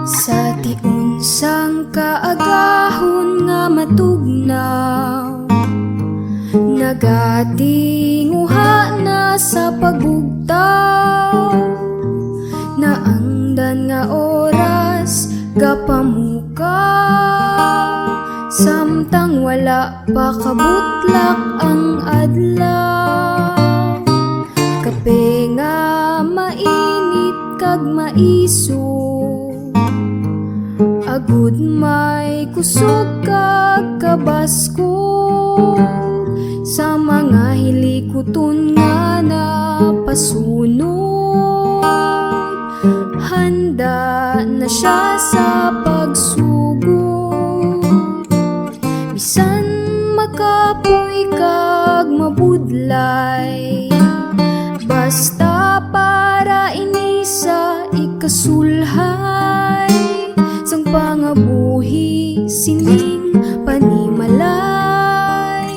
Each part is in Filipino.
Sa tiunsang kaagahon nga matugnaw, nagatinguha na sa pagbugtaw. Naangdan nga oras gapamukaw, samtang wala pa kabutlak ang adlaw. Kape nga mainit kag maiso, agud may kusog kag kabasko. Sa mga hilikuton nga napasunog, handa na siya sa pagsugod. Bisan makapoy kag mabudlay, basta para ini sa ikasulhay. Sang pangabuhi sining panimalay,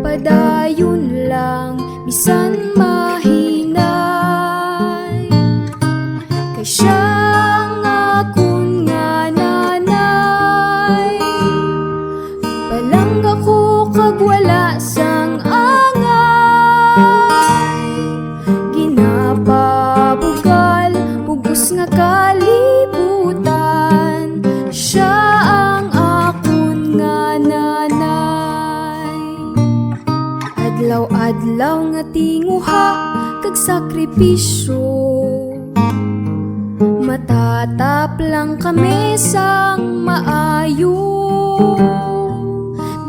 padayon lang bisan mahinay. Kay siya nga akon nga nanay, palangga ko kag wala sang angay. Ginapabugal bugos nga kalibutan, siya ang akon nga nanay. Adlaw-adlaw nga tinguha kag sakripisyo, matatap lang kami sang maayo.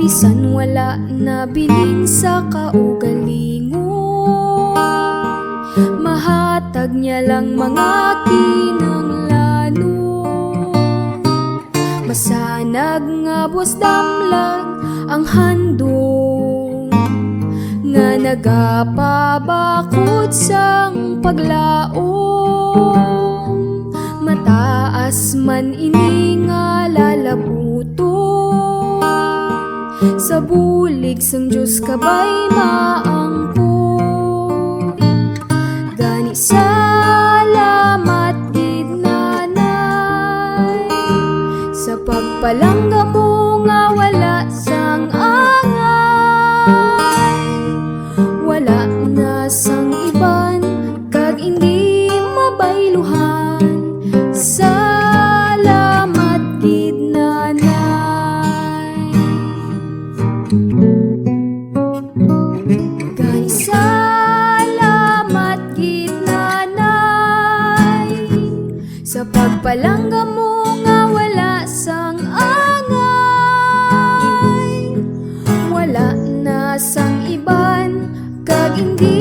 Bisan wala na biling sa kaugalingon, mahatag niya lang mga kinanglanon. Masanag nga buwas damlag ang handong, nga nagapabakod sang paglaom. Mataas man ini nga lalabuton, sa bulig sang Diyos kabay maangkon. Gani salamat gid nanay, sa pagpalangga mo nga wala sang angay. Wala na sang iban kag hindi mabayluhan, salamat gid nanay. Gani salamat gid nanay, sa pagpalangga mo nga wala sang angay. Wala na sang iban kag hindi